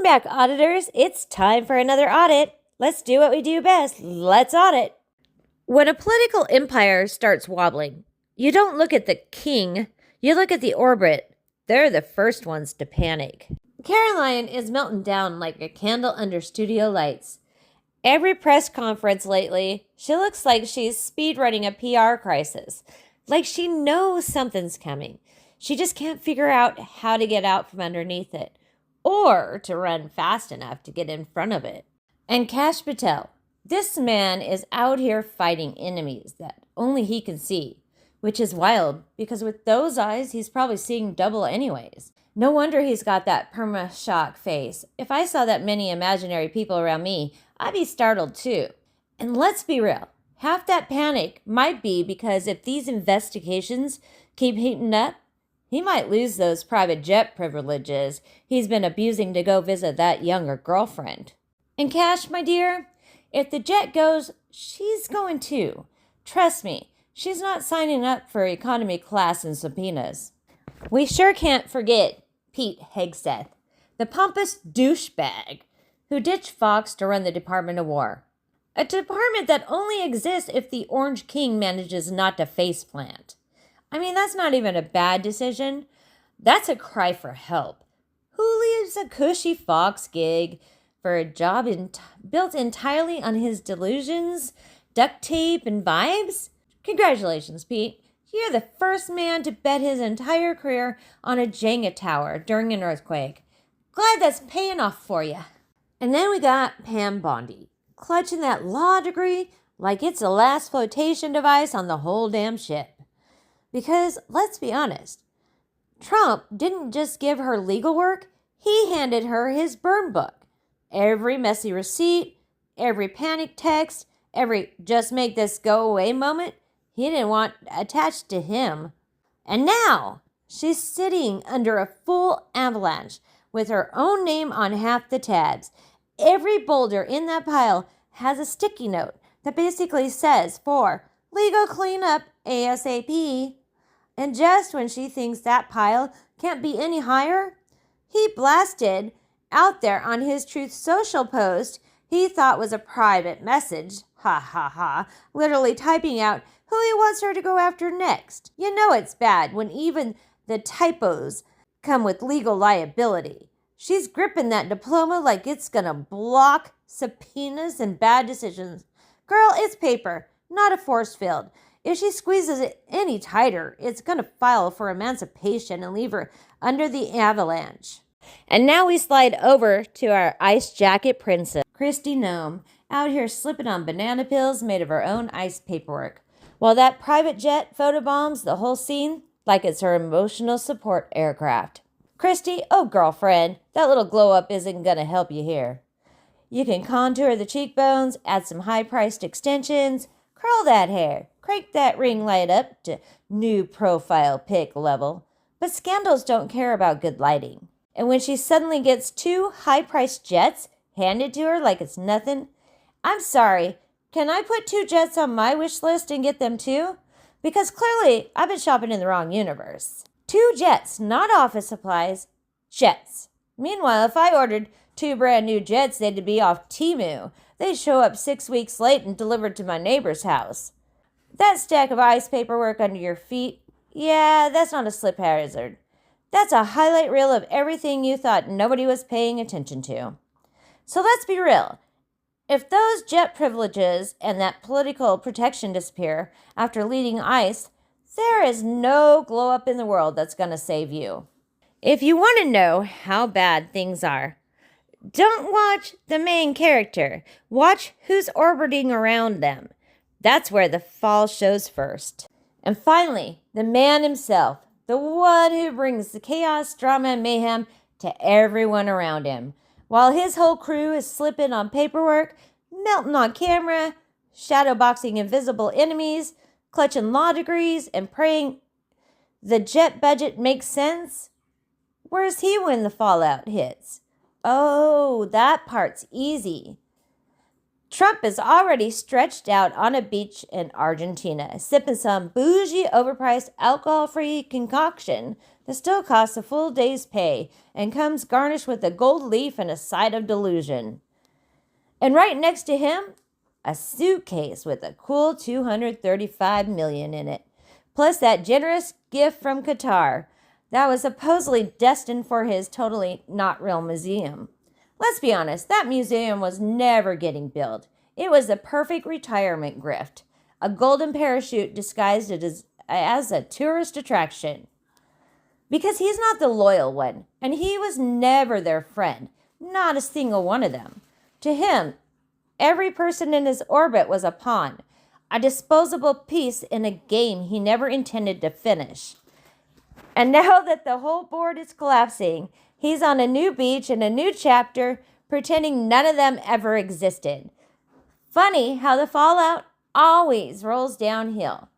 Welcome back, auditors. It's time for another audit. Let's do what we do best. Let's audit. When a political empire starts wobbling, you don't look at the king, you look at the orbit. They're the first ones to panic. Caroline is melting down like a candle under studio lights. Every press conference lately, she looks like she's speedrunning a PR crisis, like she knows something's coming. She just can't figure out how to get out from underneath it, or to run fast enough to get in front of it. And Kash Patel, this man is out here fighting enemies that only he can see, which is wild because with those eyes, he's probably seeing double anyways. No wonder he's got that perma-shock face. If I saw that many imaginary people around me, I'd be startled too. And let's be real, half that panic might be because if these investigations keep heating up, he might lose those private jet privileges he's been abusing to go visit that younger girlfriend. And Kash, my dear, if the jet goes, she's going too. Trust me, she's not signing up for economy class and subpoenas. We sure can't forget Pete Hegseth, the pompous douchebag who ditched Fox to run the Department of War. A department that only exists if the Orange King manages not to faceplant. I mean, that's not even a bad decision. That's a cry for help. Who leaves a cushy Fox gig for a job built entirely on his delusions, duct tape, and vibes? Congratulations, Pete. You're the first man to bet his entire career on a Jenga tower during an earthquake. Glad that's paying off for you. And then we got Pam Bondi, clutching that law degree like it's the last flotation device on the whole damn ship. Because, let's be honest, Trump didn't just give her legal work, he handed her his burn book. Every messy receipt, every panic text, every just make this go away moment, he didn't want attached to him. And now, she's sitting under a full avalanche with her own name on half the tabs. Every boulder in that pile has a sticky note that basically says for legal cleanup ASAP. And just when she thinks that pile can't be any higher, he blasted out there on his Truth Social post he thought was a private message, literally typing out who he wants her to go after next. You know it's bad when even the typos come with legal liability. She's gripping that diploma like it's gonna block subpoenas and bad decisions. Girl, it's paper, not a force field. If she squeezes it any tighter, it's going to file for emancipation and leave her under the avalanche. And now we slide over to our ice jacket princess, Kristi Noem, out here slipping on banana peels made of her own ice paperwork, while that private jet photobombs the whole scene like it's her emotional support aircraft. Kristi, oh girlfriend, that little glow up isn't going to help you here. You can contour the cheekbones, add some high-priced extensions, curl that hair, crank that ring light up to new profile pic level. But scandals don't care about good lighting. And when she suddenly gets 2 high-priced jets handed to her like it's nothing, I'm sorry, can I put 2 jets on my wish list and get them too? Because clearly I've been shopping in the wrong universe. 2 jets, not office supplies, jets. Meanwhile, if I ordered 2 brand new jets, they'd be off Temu. They'd show up 6 weeks late and delivered to my neighbor's house. That stack of ice paperwork under your feet, yeah, that's not a slip hazard. That's a highlight reel of everything you thought nobody was paying attention to. So let's be real. If those jet privileges and that political protection disappear after leading ICE, there is no glow up in the world that's going to save you. If you want to know how bad things are, don't watch the main character. Watch who's orbiting around them. That's where the fall shows first. And finally, the man himself, the one who brings the chaos, drama, and mayhem to everyone around him. While his whole crew is slipping on paperwork, melting on camera, shadowboxing invisible enemies, clutching law degrees, and praying the jet budget makes sense. Where's he when the fallout hits? Oh, that part's easy. Trump is already stretched out on a beach in Argentina, sipping some bougie, overpriced, alcohol-free concoction that still costs a full day's pay and comes garnished with a gold leaf and a side of delusion. And right next to him, a suitcase with a cool $235 million in it, plus that generous gift from Qatar that was supposedly destined for his totally not real museum. Let's be honest, that museum was never getting built. It was a perfect retirement grift, a golden parachute disguised as a tourist attraction. Because he's not the loyal one, and he was never their friend, not a single one of them. To him, every person in his orbit was a pawn, a disposable piece in a game he never intended to finish. And now that the whole board is collapsing, he's on a new beach in a new chapter, pretending none of them ever existed. Funny how the fallout always rolls downhill.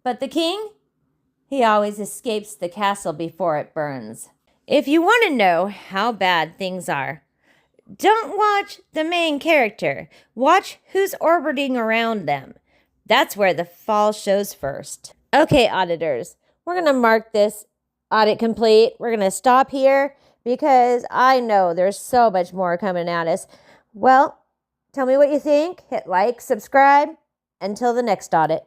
But the king? He always escapes the castle before it burns. If you want to know how bad things are, don't watch the main character. Watch who's orbiting around them. That's where the fall shows first. Okay, auditors, we're going to mark this audit complete. We're going to stop here because I know there's so much more coming at us. Well, tell me what you think. Hit like, subscribe. Until the next audit.